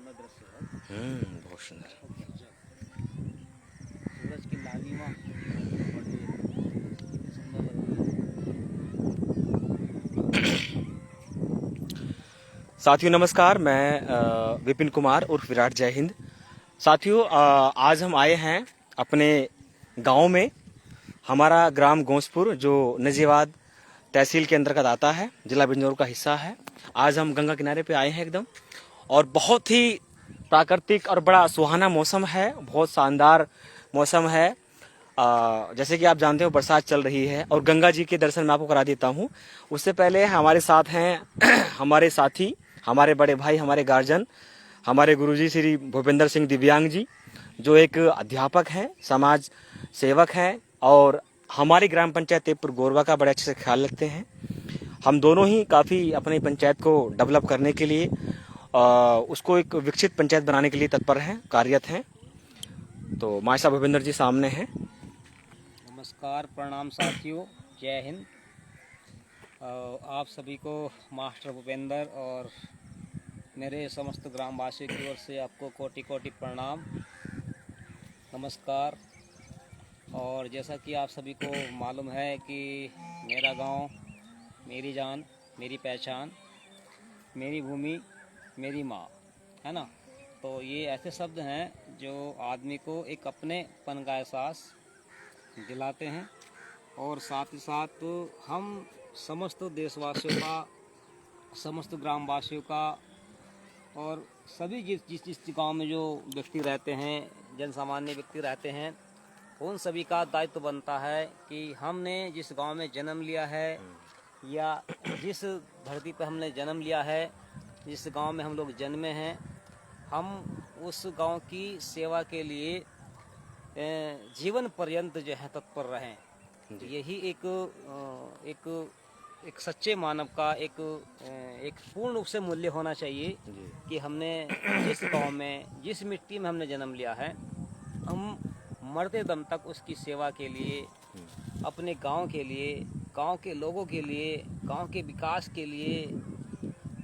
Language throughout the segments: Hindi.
सुंदर दृश्य है। बहुत सुंदर। सूरज की लालिमा बड़ी कितनी सुंदर लग रही है। साथियों नमस्कार, मैं विपिन कुमार उर्फ विराट। जय हिंद। साथियों, आज हम आए हैं अपने गांव में। हमारा ग्राम गोंसपुर जो नजीवाद तहसील के अंतर्गत आता है, जिला बिजनौर का हिस्सा है। आज हम गंगा किनारे पे आए हैं एकदम, और बहुत ही प्राकृतिक और बड़ा सुहाना मौसम है, बहुत शानदार मौसम है। जैसे कि आप जानते हो बरसात चल रही है, और गंगा जी के दर्शन मैं आपको करा देता हूँ। उससे पहले हमारे साथ हैं हमारे साथी, हमारे बड़े भाई, हमारे गार्जियन, हमारे गुरुजी श्री भूपेंद्र सिंह दिव्यांग जी, जो एक अध्यापक हैं, समाज सेवक हैं, और हमारी ग्राम पंचायत तेजपुर गोरवा का बड़े अच्छे से ख्याल रखते हैं। हम दोनों ही काफ़ी अपनी पंचायत को डेवलप करने के लिए, उसको एक विकसित पंचायत बनाने के लिए तत्पर हैं, कार्यरत हैं। तो माई साहब भूपेंद्र जी सामने हैं। नमस्कार, प्रणाम साथियों, जय हिंद। आप सभी को मास्टर भूपेंद्र और मेरे समस्त ग्रामवासियों की ओर से आपको कोटि कोटि प्रणाम, नमस्कार। और जैसा कि आप सभी को मालूम है कि मेरा गांव, मेरी जान, मेरी पहचान, मेरी भूमि, मेरी माँ, है ना। तो ये ऐसे शब्द हैं जो आदमी को एक अपनेपन का एहसास दिलाते हैं, और साथ ही साथ हम समस्त देशवासियों का, समस्त ग्रामवासियों का, और सभी जिस गांव में जो व्यक्ति रहते हैं, जन सामान्य व्यक्ति रहते हैं, उन सभी का दायित्व बनता है कि हमने जिस गांव में जन्म लिया है, या जिस धरती पर हमने जन्म लिया है, जिस गांव में हम लोग जन्मे हैं, हम उस गांव की सेवा के लिए जीवन पर्यंत जो है तत्पर रहें। यही एक सच्चे मानव का एक पूर्ण रूप से मूल्य होना चाहिए कि हमने जिस गांव में, जिस मिट्टी में हमने जन्म लिया है, हम मरते दम तक उसकी सेवा के लिए, अपने गांव के लिए, गांव के लोगों के लिए, गांव के विकास के लिए,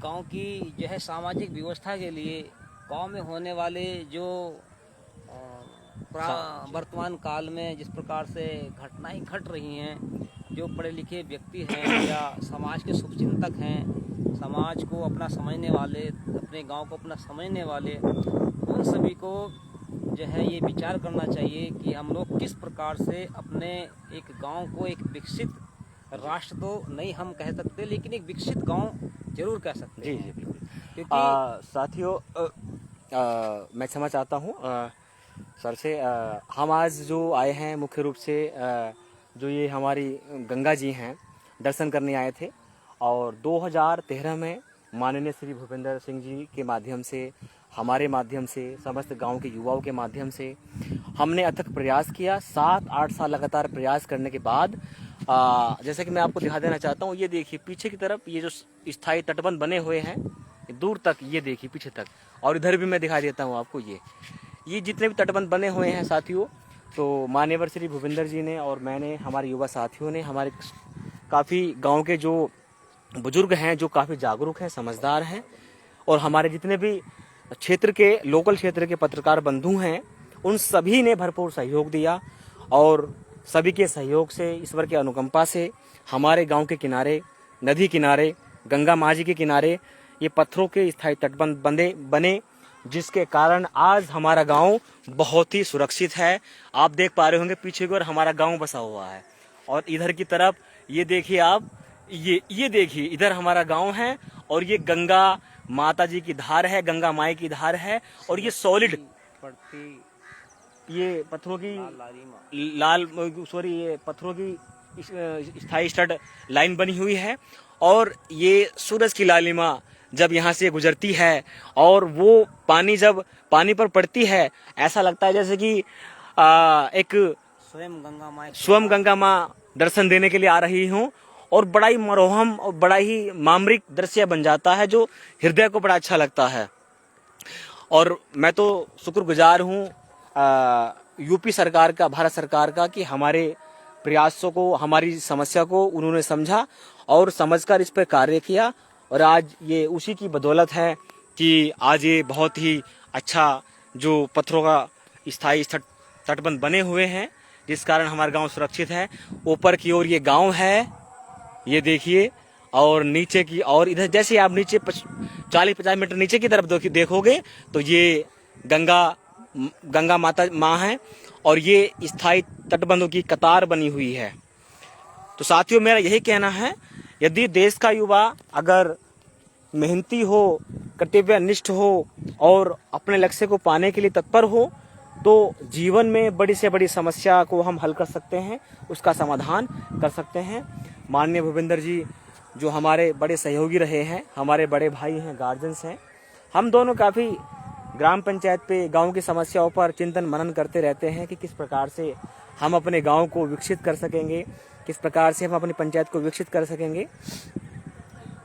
गांव की जो है सामाजिक व्यवस्था के लिए, गांव में होने वाले जो वर्तमान काल में जिस प्रकार से घटनाएं घट रही हैं, जो पढ़े लिखे व्यक्ति हैं या समाज के शुभचिंतक हैं, समाज को अपना समझने वाले, अपने गांव को अपना समझने वाले, उन सभी को जो है ये विचार करना चाहिए कि हम लोग किस प्रकार से अपने एक गांव को एक विकसित राष्ट्र तो नहीं हम कह सकते, लेकिन एक विकसित गांव जरूर कह सकते हैं। जी बिल्कुल। क्योंकि साथियों, मैं क्षमा चाहता हूँ सर से। हम आज जो आए हैं मुख्य रूप से, जो ये हमारी गंगा जी हैं, दर्शन करने आए थे। और 2013 में माननीय श्री भूपेंद्र सिंह जी के माध्यम से, हमारे माध्यम से, समस्त गांव के युवाओं के माध्यम से हमने अथक प्रयास किया। 7-8 साल लगातार प्रयास करने के बाद जैसे कि मैं आपको दिखा देना चाहता हूँ, ये देखिए पीछे की तरफ ये जो स्थायी तटबंध बने हुए हैं दूर तक, ये देखिए पीछे तक, और इधर भी मैं दिखा देता हूँ आपको। ये जितने भी तटबंध बने हुए हैं साथियों, तो मान्यवर श्री भूपेंद्र जी ने और मैंने, हमारे युवा साथियों ने, हमारे काफ़ी गांव के जो बुजुर्ग हैं, जो काफ़ी जागरूक हैं, समझदार हैं, और हमारे जितने भी क्षेत्र के, लोकल क्षेत्र के पत्रकार बंधु हैं, उन सभी ने भरपूर सहयोग दिया। और सभी के सहयोग से, ईश्वर के अनुकंपा से, हमारे गांव के किनारे, नदी किनारे, गंगा माँ जी के किनारे ये पत्थरों के स्थायी तटबंध बने, जिसके कारण आज हमारा गांव बहुत ही सुरक्षित है। आप देख पा रहे होंगे पीछे की ओर हमारा गांव बसा हुआ है, और इधर की तरफ ये देखिए आप, ये देखिए इधर हमारा गांव है, और ये गंगा माता जी की धार है, गंगा माई की धार है, और ये सॉलिड पड़ती ये पत्थरों की ये पत्थरों की स्थायी स्टड लाइन बनी हुई है। और ये सूरज की लालिमा जब यहाँ से गुजरती है, और वो पानी जब पानी पर पड़ती है, ऐसा लगता है जैसे कि एक स्वयं गंगा माँ दर्शन देने के लिए आ रही हूँ। और बड़ा ही मनोरम और बड़ा ही मामरिक दृश्य बन जाता है, जो हृदय को बड़ा अच्छा लगता है। और मैं तो शुक्रगुजार हूँ यूपी सरकार का, भारत सरकार का, कि हमारे प्रयासों को, हमारी समस्या को उन्होंने समझा और समझकर इस पर कार्य किया। और आज ये उसी की बदौलत है कि आज ये बहुत ही अच्छा जो पत्थरों का स्थायी तटबंध बने हुए हैं, जिस कारण हमारा गांव सुरक्षित है। ऊपर की ओर ये गांव है, ये देखिए, और नीचे की और इधर जैसे आप नीचे 40-50 मीटर नीचे की तरफ देखोगे तो ये गंगा माता माँ है, और ये स्थायी तटबंधों की कतार बनी हुई है। तो साथियों, मेरा यही कहना है, यदि देश का युवा अगर मेहनती हो, कर्तव्यनिष्ठ हो और अपने लक्ष्य को पाने के लिए तत्पर हो, तो जीवन में बड़ी से बड़ी समस्या को हम हल कर सकते हैं, उसका समाधान कर सकते हैं। माननीय भूपेंद्र जी जो हमारे बड़े सहयोगी रहे हैं, हमारे बड़े भाई हैं, गार्जियंस हैं, हम दोनों काफ़ी ग्राम पंचायत पे गांव की समस्याओं पर चिंतन मनन करते रहते हैं कि किस प्रकार से हम अपने गांव को विकसित कर सकेंगे, किस प्रकार से हम अपनी पंचायत को विकसित कर सकेंगे।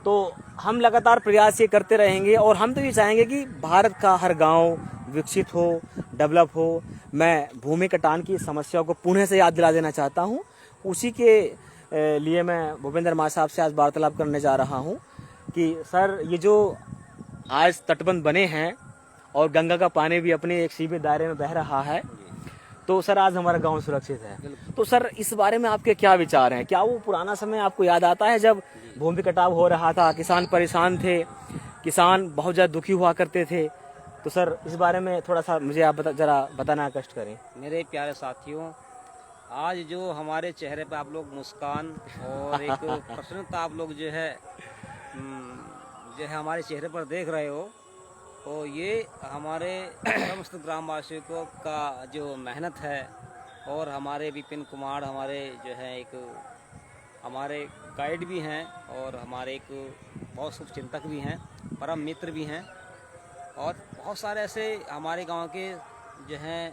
तो हम लगातार प्रयास ये करते रहेंगे, और हम तो ये चाहेंगे कि भारत का हर गांव विकसित हो, डेवलप हो। मैं भूमि कटान की समस्या को पुनः से याद दिला देना चाहता हूँ। उसी के लिए मैं भूपेंद्र माँ साहब से आज वार्तालाप करने जा रहा हूँ कि सर, ये जो आज तटबंध बने हैं और गंगा का पानी भी अपने एक सीमित दायरे में बह रहा है, तो सर आज हमारा गांव सुरक्षित है। तो सर, इस बारे में आपके क्या विचार हैं? क्या वो पुराना समय आपको याद आता है जब भूमि कटाव हो रहा था, किसान परेशान थे, किसान बहुत ज़्यादा दुखी हुआ करते थे? तो सर, इस बारे में थोड़ा सा मुझे आप जरा बताना कष्ट करें। मेरे प्यारे साथियों, आज जो हमारे चेहरे पे आप लोग मुस्कान और एक प्रसन्नता आप लोग जो है हमारे चेहरे पर देख रहे हो, तो ये हमारे समस्त ग्रामवासियों को का जो मेहनत है, और हमारे विपिन कुमार हमारे जो है एक हमारे गाइड भी हैं, और हमारे एक बहुत शुभचिंतक भी हैं, परम मित्र भी हैं, और बहुत सारे ऐसे हमारे गांव के जो हैं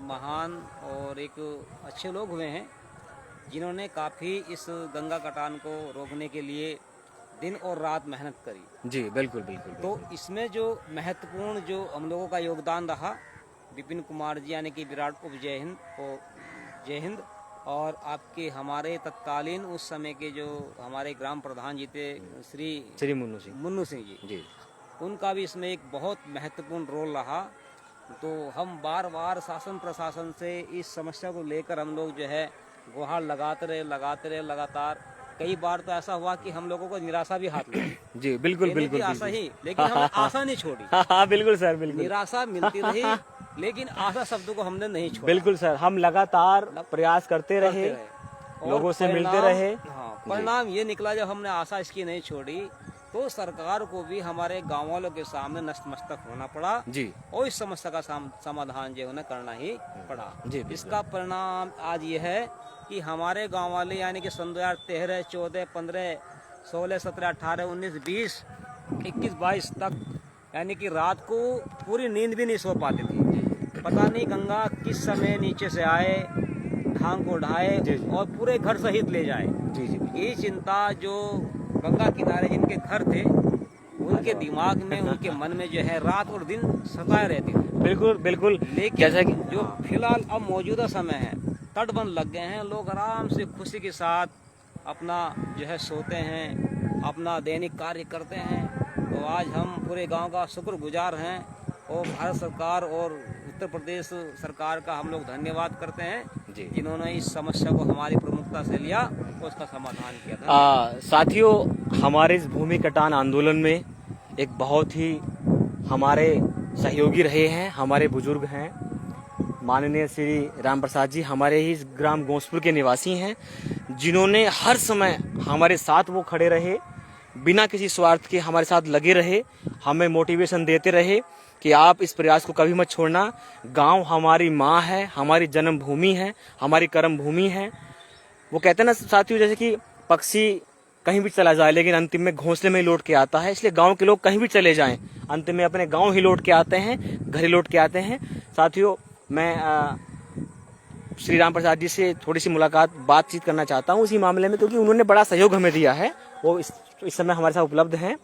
महान और एक अच्छे लोग हुए हैं, जिन्होंने काफ़ी इस गंगा कटान को रोकने के लिए दिन और रात मेहनत करी। जी बिल्कुल बिल्कुल। तो इसमें जो महत्वपूर्ण जो हम लोगों का योगदान रहा, विपिन कुमार जी यानी कि विराट उप जय हिंद, और आपके हमारे तत्कालीन उस समय के जो हमारे ग्राम प्रधान जी थे श्री मुन्नू सिंह जी, उनका भी इसमें एक बहुत महत्वपूर्ण रोल रहा। तो हम बार बार शासन प्रशासन से इस समस्या को लेकर हम लोग जो है गुहार लगाते रहे लगातार। कई बार तो ऐसा हुआ कि हम लोगों को निराशा भी हाथ लगी। जी बिल्कुल बिल्कुल आशा ही, लेकिन हमने आशा नहीं छोड़ी। हाँ बिल्कुल सर, बिल्कुल। निराशा मिलती रही, लेकिन आशा शब्द को हमने नहीं छोड़ा। बिल्कुल सर, हम लगातार प्रयास करते रहे, लोगों से मिलते रहे। हाँ, परिणाम ये निकला, जब हमने आशा इसकी नहीं छोड़ी, तो सरकार को भी हमारे गाँव वालों के सामने नतमस्तक होना पड़ा जी, और इस समस्या का समाधान जो उन्हें करना ही पड़ा जी। इसका परिणाम आज ये है कि हमारे गांव वाले यानी कि सन 2013, 14, 15, 16, 17, 18, 19, 20, 21, 22 तक यानी कि रात को पूरी नींद भी नहीं सो पाते थे। पता नहीं गंगा किस समय नीचे से आए, ढांग को उठाए और पूरे घर सहित ले जाए। ये चिंता जो गंगा किनारे जिनके घर थे, उनके दिमाग में, उनके मन में जो है रात और दिन सताए रहती थी। बिल्कुल बिल्कुल। लेकिन जैसा कि जो फिलहाल अब मौजूदा समय है, तटबंध लग गए हैं, लोग आराम से खुशी के साथ अपना जो है सोते हैं, अपना दैनिक कार्य करते हैं। तो आज हम पूरे गांव का शुक्रगुजार हैं, और भारत सरकार और उत्तर प्रदेश सरकार का हम लोग धन्यवाद करते हैं, जिन्होंने इस समस्या को हमारी प्रमुखता से लिया और उसका समाधान किया था। साथियों, हमारे इस भूमि कटान आंदोलन में एक बहुत ही हमारे सहयोगी रहे हैं, हमारे बुजुर्ग हैं, माननीय श्री राम प्रसाद जी, हमारे ही ग्राम गोसपुर के निवासी हैं, जिन्होंने हर समय हमारे साथ वो खड़े रहे, बिना किसी स्वार्थ के हमारे साथ लगे रहे, हमें मोटिवेशन देते रहे कि आप इस प्रयास को कभी मत छोड़ना। गांव हमारी माँ है, हमारी जन्मभूमि है, हमारी कर्म भूमि है। वो कहते हैं ना साथियों, जैसे कि पक्षी कहीं भी चला जाए लेकिन अंतिम में घोंसले में ही लौट के आता है, इसलिए गांव के लोग कहीं भी चले जाएं, अंतिम में अपने गांव ही लौट के आते हैं, घर ही लौट के आते हैं। साथियों, मैं श्री राम प्रसाद जी से थोड़ी सी बातचीत करना चाहता हूँ उसी मामले में, क्योंकि उन्होंने बड़ा सहयोग हमें दिया है। वो इस समय हमारे साथ उपलब्ध हैं।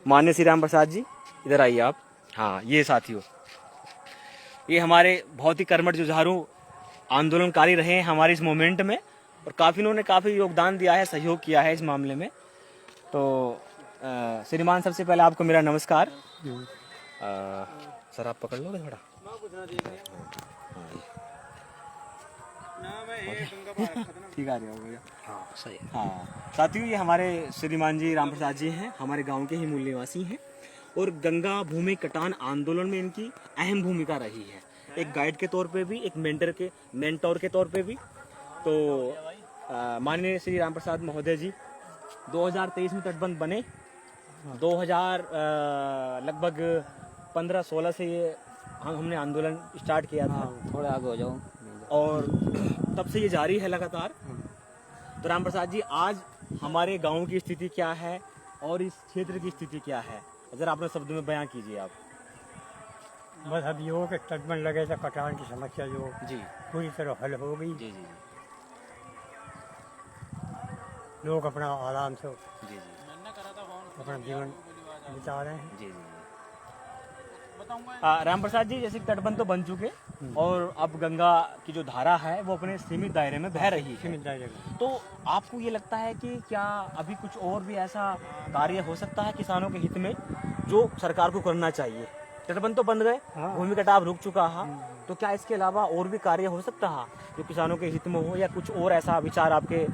माननीय श्री राम प्रसाद जी, इधर आइए आप। हाँ, ये साथियों, ये हमारे बहुत ही कर्मठ जुझारू आंदोलनकारी रहे हैं हमारे इस मोमेंट में, और इन्होंने काफ़ी योगदान दिया है, सहयोग किया है इस मामले में। तो श्रीमान, सबसे पहले आपको मेरा नमस्कार। सर आप पकड़ लोगे थोड़ा? ठीक आ रही हो भैया? हाँ सही है। हाँ साथियों, ये हमारे श्रीमान जी राम प्रसाद जी हैं, हमारे गांव के ही मूल निवासी हैं और गंगा भूमि कटान आंदोलन में इनकी अहम भूमिका रही है, एक गाइड के तौर पे भी, एक मेंटोर के तौर पे भी। तो माननीय श्री राम प्रसाद महोदय जी 2023 में तटबंध बने, 2000 लगभग 15-16 से ये हमने आंदोलन स्टार्ट किया था। थोड़े आगे हो जाओ। और तब से ये जारी है लगातार। तो राम प्रसाद जी, आज हमारे गांव की स्थिति क्या है और इस क्षेत्र की स्थिति क्या है, अगर आपने शब्दों में बयां कीजिए आप। बस अब ये हो कि तटबंध लगे तो कटान की समस्या जो जी पूरी तरह हल हो गई। जी जी लोग अपना आराम से जी जी अपना जीवन बिता रहे हैं। जी जी। राम प्रसाद जी, जैसे तटबंध तो बन चुके और अब गंगा की जो धारा है वो अपने सीमित दायरे में बह रही है, सीमित दायरे में। तो आपको ये लगता है कि क्या अभी कुछ और भी ऐसा कार्य हो सकता है किसानों के हित में जो सरकार को करना चाहिए? तटबंध तो बन गए, हाँ। भूमि कटाव रुक चुका है, तो क्या इसके अलावा और भी कार्य हो सकता है जो किसानों के हित में हो, या कुछ और ऐसा विचार आपके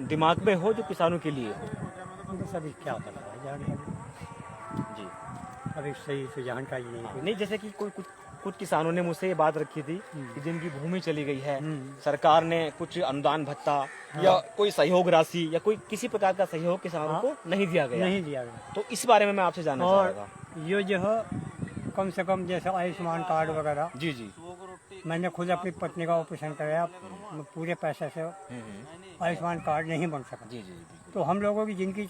दिमाग में हो जो किसानों के लिए हो? बस अभी क्या पता है जानकारी, जी अभी सही से जानकारी नहीं। नहीं, जैसे कि कुछ किसानों ने मुझसे ये बात रखी थी कि जिनकी भूमि चली गई है, सरकार ने कुछ अनुदान भत्ता या कोई सहयोग राशि या कोई किसी प्रकार का सहयोग किसानों को नहीं दिया गया। नहीं दिया गया। तो इस बारे में मैं आपसे जानना चाहूँगा। ये जो है कम से कम जैसे आयुष्मान कार्ड वगैरह, जी जी। मैंने खुद अपनी पत्नी का ऑपरेशन कराया, पूरे पैसे से आयुष्मान कार्ड नहीं बन सका। जी जी। तो हम लोगों की जिनकी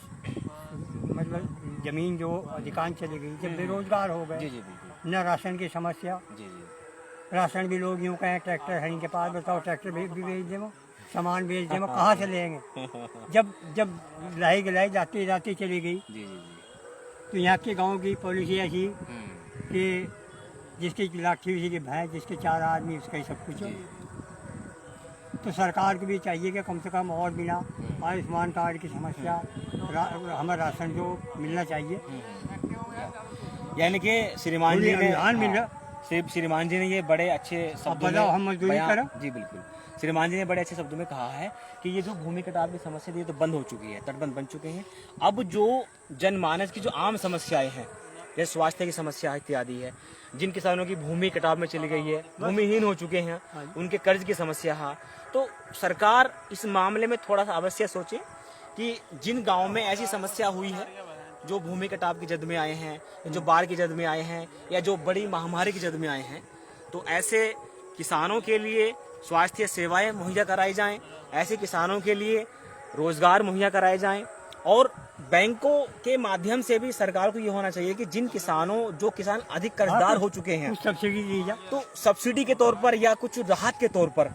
मतलब जमीन जो अधिकांश चली गई, जब बेरोजगार हो जी गए, जी बिल्कुल। न राशन की समस्या, जी जी। राशन भी लोग यूँ कहें ट्रैक्टर है इनके पास, बताओ ट्रैक्टर भी बेच दें, सामान बेच दें, कहाँ से लेंगे? जब लाई गलाई जाती चली गई। जी जी जी। तो यहाँ के गांव की पॉलिसी ऐसी कि जिसकी लाठी उसी की भैंस, जिसके 4 आदमी उसका ही सब कुछ। तो सरकार को भी चाहिए कि कम से कम और बिना आयुष्मान कार्ड की समस्या हमें राशन जो मिलना चाहिए। यानी कि श्रीमान जी ने मिल रहा। श्रीमान जी ने ये बड़े अच्छे शब्दों में हम मजदूरी करें। जी बिल्कुल, श्रीमान जी ने बड़े अच्छे शब्दों में कहा है कि ये जो भूमि कटाव की समस्या थी ये तो बंद हो चुकी है, तटबंध बन चुके हैं। अब जो जनमानस की जो आम समस्याएं हैं, जैसे स्वास्थ्य की समस्या इत्यादि है, जिन किसानों की भूमि कटाव में चली गई है, भूमिहीन हो चुके हैं, उनके कर्ज की समस्या है, तो सरकार इस मामले में थोड़ा सा अवश्य सोचे कि जिन गाँव में ऐसी समस्या हुई है, जो भूमि कटाव की जद में आए हैं, जो बाढ़ की जद में आए हैं, या जो बड़ी महामारी की जद में आए हैं, तो ऐसे किसानों के लिए स्वास्थ्य सेवाएं मुहैया कराई जाएं, ऐसे किसानों के लिए रोजगार मुहैया कराए जाएं, और बैंकों के माध्यम से भी सरकार को ये होना चाहिए कि जो किसान अधिक कर्जदार हो चुके हैं, सब्सिडी दी जाए, तो सब्सिडी के तौर पर या कुछ राहत के तौर पर,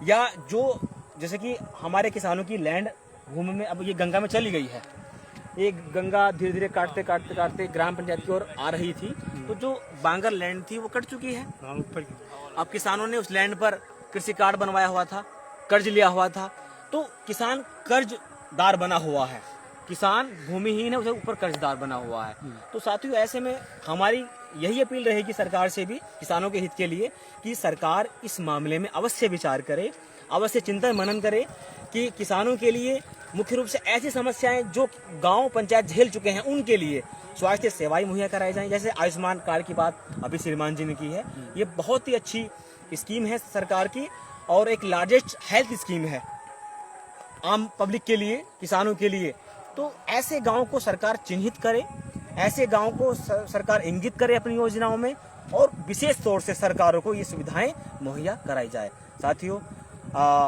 या जो जैसे कि हमारे किसानों की लैंड भूमि में अब ये गंगा में चली गई है, एक गंगा धीरे धीरे काटते ग्राम पंचायत की ओर आ रही थी, तो जो बांगर लैंड थी वो कट चुकी है। अब किसानों ने उस लैंड पर कृषि कार्ड बनवाया हुआ था, कर्ज लिया हुआ था, तो किसान कर्जदार बना हुआ है, किसान भूमिहीन है, उसे ऊपर कर्जदार बना हुआ है। तो साथियों, ऐसे में हमारी यही अपील रहेगी सरकार से भी, किसानों के हित के लिए, कि सरकार इस मामले में अवश्य विचार करे, अवश्य चिंतन मनन करे कि किसानों के लिए मुख्य रूप से ऐसी समस्याएं जो गांव पंचायत झेल चुके हैं उनके लिए स्वास्थ्य सेवाएं मुहैया कराई जाएं। जैसे आयुष्मान कार्ड की बात अभी श्रीमान जी ने की है, ये बहुत ही अच्छी स्कीम है सरकार की, और एक लार्जेस्ट हेल्थ स्कीम है आम पब्लिक के लिए, किसानों के लिए। तो ऐसे गाँव को सरकार चिन्हित करे, ऐसे गाँव को सरकार इंगित करे अपनी योजनाओं में, और विशेष तौर से सरकारों को ये सुविधाएं मुहैया कराई जाए। साथियों,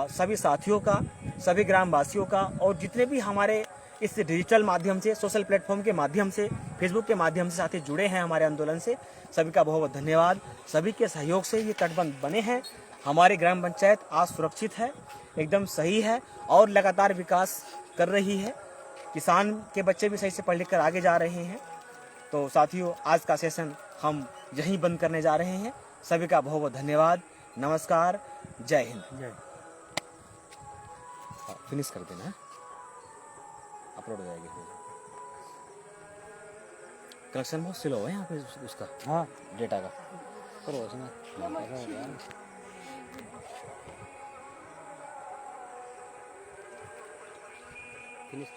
सभी साथियों का, सभी ग्रामवासियों का, और जितने भी हमारे इस डिजिटल माध्यम से, सोशल प्लेटफॉर्म के माध्यम से, फेसबुक के माध्यम से साथी जुड़े हैं हमारे आंदोलन से, सभी का बहुत बहुत धन्यवाद। सभी के सहयोग से ये तटबंध बने हैं। हमारी ग्राम पंचायत आज सुरक्षित है, एकदम सही है, और लगातार विकास कर रही है। किसान के बच्चे भी सही से पढ़ लिख कर आगे जा रहे हैं। तो साथियों, आज का सेशन हम यहीं बंद करने जा रहे हैं। सभी का बहुत बहुत धन्यवाद। नमस्कार, जय हिंद। जय। फिनिश कर देना, अपलोड हो जाएगी। कनेक्शन बहुत स्लो है यहाँ पे उसका हाँ डेटा का। करो उसमें ऐसा हो गया। फिनिश